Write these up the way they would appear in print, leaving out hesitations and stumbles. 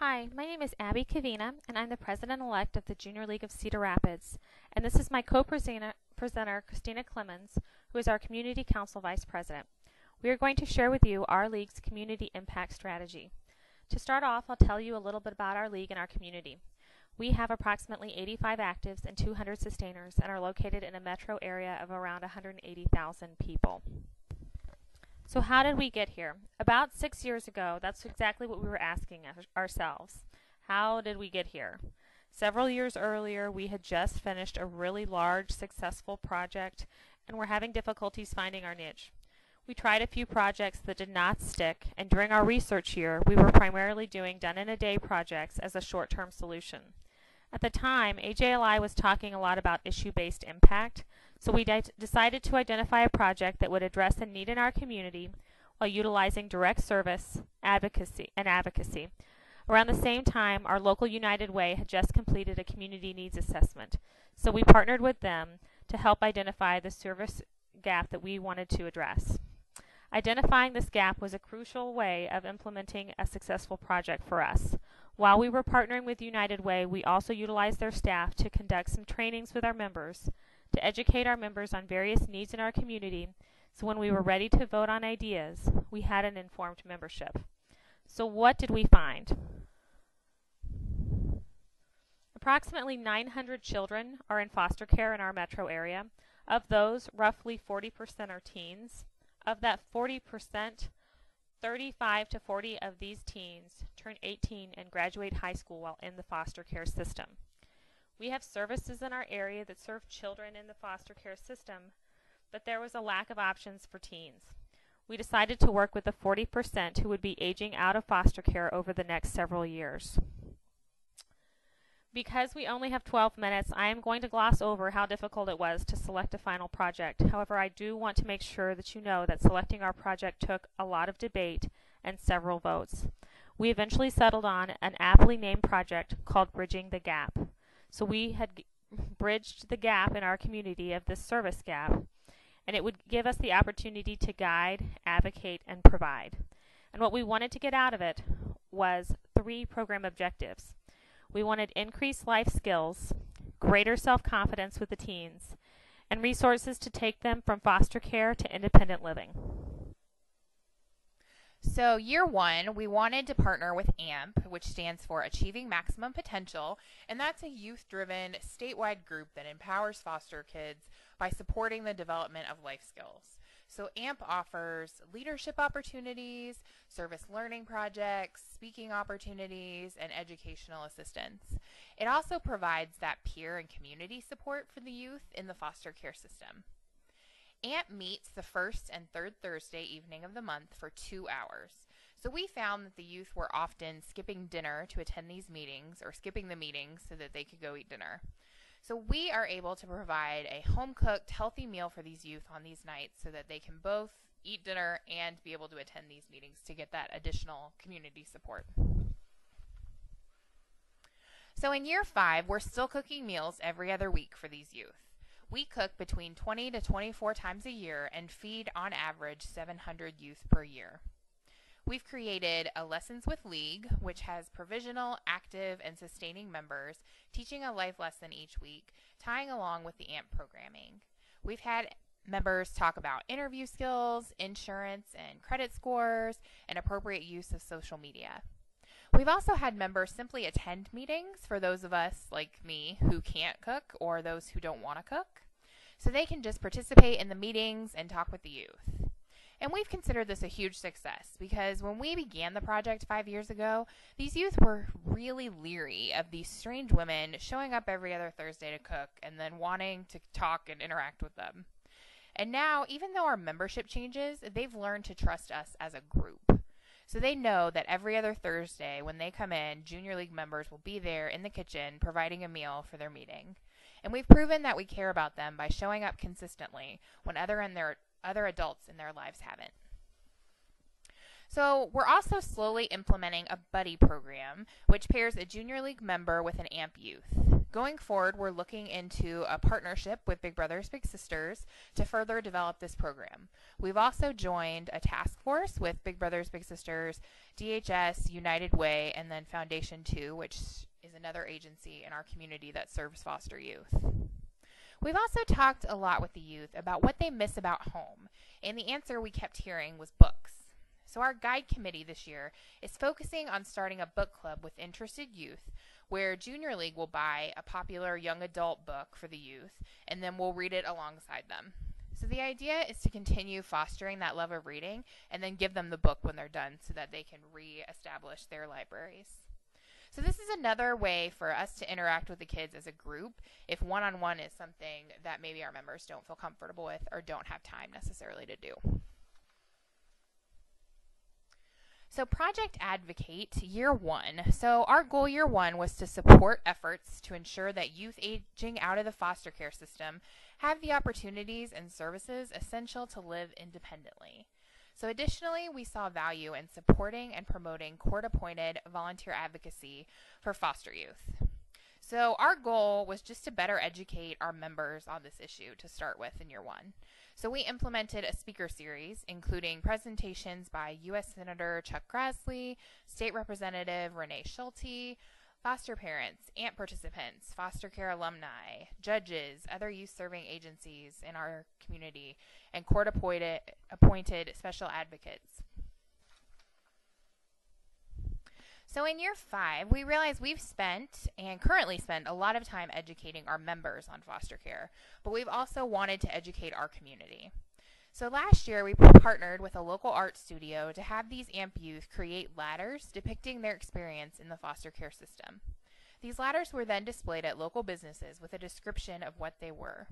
Hi, my name is Abby Kavina, and I'm the president-elect of the Junior League of Cedar Rapids. And this is my co-presenter, Christina Clemens, who is our Community Council Vice President. We are going to share with you our league's community impact strategy. To start off, I'll tell you a little bit about our league and our community. We have approximately 85 actives and 200 sustainers and are located in a metro area of around 180,000 people. So how did we get here? About 6 years ago, that's exactly what we were asking ourselves. How did we get here? Several years earlier, we had just finished a really large, successful project and were having difficulties finding our niche. We tried a few projects that did not stick, and during our research year, we were primarily doing done-in-a-day projects as a short-term solution. At the time, AJLI was talking a lot about issue-based impact, so we decided to identify a project that would address a need in our community while utilizing direct service, advocacy. Around the same time, our local United Way had just completed a community needs assessment, so we partnered with them to help identify the service gap that we wanted to address. Identifying this gap was a crucial way of implementing a successful project for us. While we were partnering with United Way, we also utilized their staff to conduct some trainings with our members, to educate our members on various needs in our community, so when we were ready to vote on ideas, we had an informed membership. So what did we find? Approximately 900 children are in foster care in our metro area. Of those, roughly 40% are teens. Of that 40%, 35 to 40 of these teens turn 18 and graduate high school while in the foster care system. We have services in our area that serve children in the foster care system, but there was a lack of options for teens. We decided to work with the 40% who would be aging out of foster care over the next several years. Because we only have 12 minutes, I am going to gloss over how difficult it was to select a final project. However, I do want to make sure that you know that selecting our project took a lot of debate and several votes. We eventually settled on an aptly named project called Bridging the Gap. So we had bridged the gap in our community of this service gap, and it would give us the opportunity to guide, advocate, and provide. And what we wanted to get out of it was 3 program objectives. We wanted increased life skills, greater self-confidence with the teens, and resources to take them from foster care to independent living. So year 1, we wanted to partner with A.M.P, which stands for Achieving Maximum Potential, and that's a youth-driven statewide group that empowers foster kids by supporting the development of life skills. So A.M.P offers leadership opportunities, service learning projects, speaking opportunities, and educational assistance. It also provides that peer and community support for the youth in the foster care system. A.M.P meets the first and third Thursday evening of the month for 2 hours. So we found that the youth were often skipping dinner to attend these meetings, or skipping the meetings so that they could go eat dinner. So we are able to provide a home-cooked, healthy meal for these youth on these nights so that they can both eat dinner and be able to attend these meetings to get that additional community support. So in year 5, we're still cooking meals every other week for these youth. We cook between 20 to 24 times a year and feed on average 700 youth per year. We've created a Lessons with League, which has provisional, active, and sustaining members teaching a life lesson each week, tying along with the A.M.P programming. We've had members talk about interview skills, insurance and credit scores, and appropriate use of social media. We've also had members simply attend meetings for those of us, like me, who can't cook or those who don't want to cook, so they can just participate in the meetings and talk with the youth. And we've considered this a huge success because when we began the project 5 years ago, these youth were really leery of these strange women showing up every other Thursday to cook and then wanting to talk and interact with them. And now, even though our membership changes, they've learned to trust us as a group. So they know that every other Thursday when they come in, Junior League members will be there in the kitchen providing a meal for their meeting. And we've proven that we care about them by showing up consistently when other adults in their lives haven't. So we're also slowly implementing a buddy program, which pairs a Junior League member with an A.M.P youth. Going forward, we're looking into a partnership with Big Brothers Big Sisters to further develop this program. We've also joined a task force with Big Brothers Big Sisters, DHS, United Way, and then Foundation 2, which is another agency in our community that serves foster youth. We've also talked a lot with the youth about what they miss about home, and the answer we kept hearing was books. So our guide committee this year is focusing on starting a book club with interested youth, where Junior League will buy a popular young adult book for the youth, and then we'll read it alongside them. So the idea is to continue fostering that love of reading and then give them the book when they're done so that they can re-establish their libraries. So this is another way for us to interact with the kids as a group if one-on-one is something that maybe our members don't feel comfortable with or don't have time necessarily to do. So Project Advocate Year 1. So our goal year 1 was to support efforts to ensure that youth aging out of the foster care system have the opportunities and services essential to live independently. So additionally, we saw value in supporting and promoting court-appointed volunteer advocacy for foster youth. So our goal was just to better educate our members on this issue to start with in year 1. So we implemented a speaker series, including presentations by U.S. Senator Chuck Grassley, State Representative Renee Schulte, foster parents, AMP participants, foster care alumni, judges, other youth-serving agencies in our community, and court-appointed special advocates. So in year 5, we realized we've spent and currently spend a lot of time educating our members on foster care, but we've also wanted to educate our community. So last year, we partnered with a local art studio to have these AMP youth create ladders depicting their experience in the foster care system. These ladders were then displayed at local businesses with a description of what they were.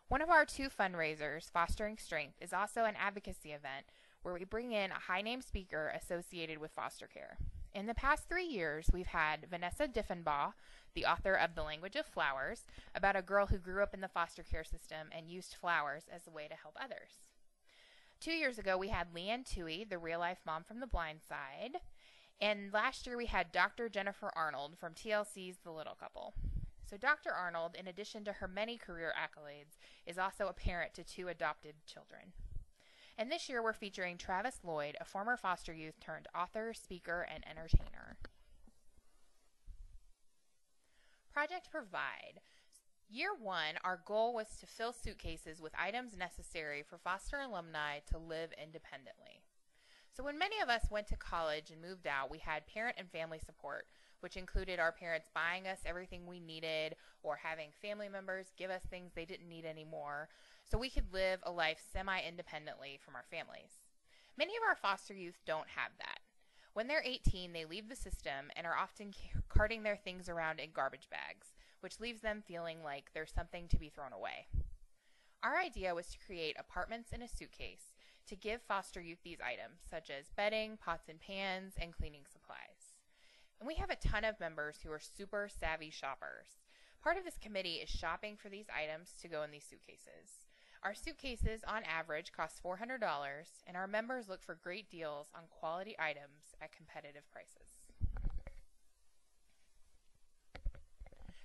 One of our 2 fundraisers, Fostering Strength, is also an advocacy event where we bring in a high-name speaker associated with foster care. In the past 3 years, we've had Vanessa Diffenbaugh, the author of The Language of Flowers, about a girl who grew up in the foster care system and used flowers as a way to help others. 2 years ago, we had Leanne Toohey, the real-life mom from The Blind Side. And last year, we had Dr. Jennifer Arnold from TLC's The Little Couple. So Dr. Arnold, in addition to her many career accolades, is also a parent to 2 adopted children. And this year, we're featuring Travis Lloyd, a former foster youth turned author, speaker, and entertainer. Project Provide. Year 1, our goal was to fill suitcases with items necessary for foster alumni to live independently. So when many of us went to college and moved out, we had parent and family support, which included our parents buying us everything we needed or having family members give us things they didn't need anymore, so we could live a life semi-independently from our families. Many of our foster youth don't have that. When they're 18, they leave the system and are often carting their things around in garbage bags, which leaves them feeling like there's something to be thrown away. Our idea was to create apartments in a suitcase to give foster youth these items, such as bedding, pots and pans, and cleaning supplies. And we have a ton of members who are super savvy shoppers. Part of this committee is shopping for these items to go in these suitcases. Our suitcases, on average, cost $400, and our members look for great deals on quality items at competitive prices.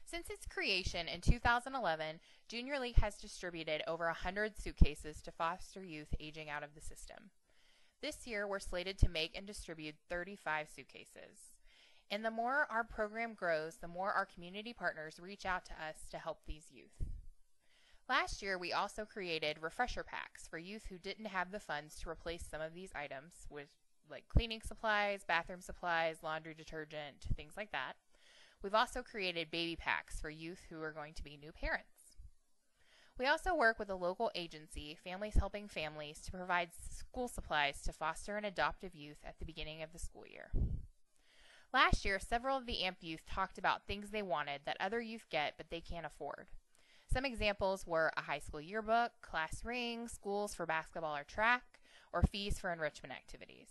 Since its creation in 2011, Junior League has distributed over 100 suitcases to foster youth aging out of the system. This year, we're slated to make and distribute 35 suitcases. And the more our program grows, the more our community partners reach out to us to help these youth. Last year, we also created refresher packs for youth who didn't have the funds to replace some of these items with like cleaning supplies, bathroom supplies, laundry detergent, things like that. We've also created baby packs for youth who are going to be new parents. We also work with a local agency, Families Helping Families, to provide school supplies to foster and adoptive youth at the beginning of the school year. Last year, several of the AMP youth talked about things they wanted that other youth get but they can't afford. Some examples were a high school yearbook, class ring, schools for basketball or track, or fees for enrichment activities.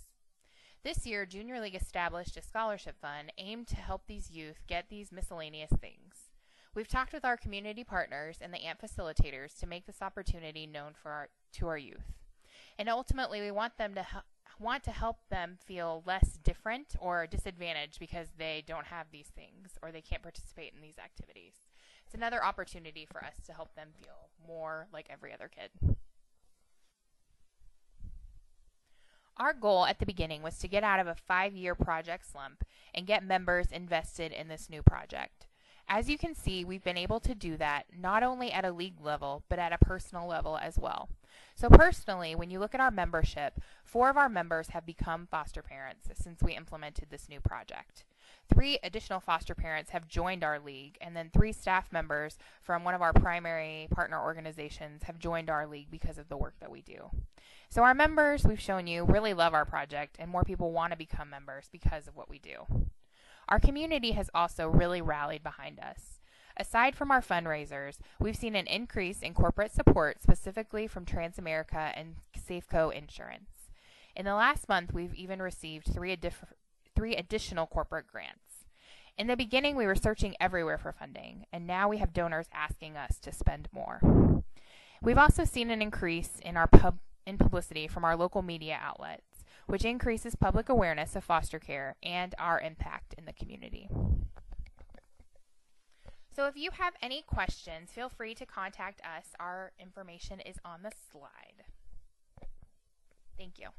This year, Junior League established a scholarship fund aimed to help these youth get these miscellaneous things. We've talked with our community partners and the AMP facilitators to make this opportunity known to our youth. And ultimately, we want them to want to help them feel less different or disadvantaged because they don't have these things or they can't participate in these activities. It's another opportunity for us to help them feel more like every other kid. Our goal at the beginning was to get out of a 5-year project slump and get members invested in this new project. As you can see, we've been able to do that not only at a league level, but at a personal level as well. So personally, when you look at our membership, 4 of our members have become foster parents since we implemented this new project. 3 additional foster parents have joined our league, and then 3 staff members from one of our primary partner organizations have joined our league because of the work that we do. So our members, we've shown you, really love our project, and more people want to become members because of what we do. Our community has also really rallied behind us. Aside from our fundraisers, we've seen an increase in corporate support, specifically from Transamerica and Safeco Insurance. In the last month, we've even received 3 additional corporate grants. In the beginning, we were searching everywhere for funding, and now we have donors asking us to spend more. We've also seen an increase in our publicity from our local media outlets, which increases public awareness of foster care and our impact in the community. So if you have any questions, feel free to contact us. Our information is on the slide. Thank you.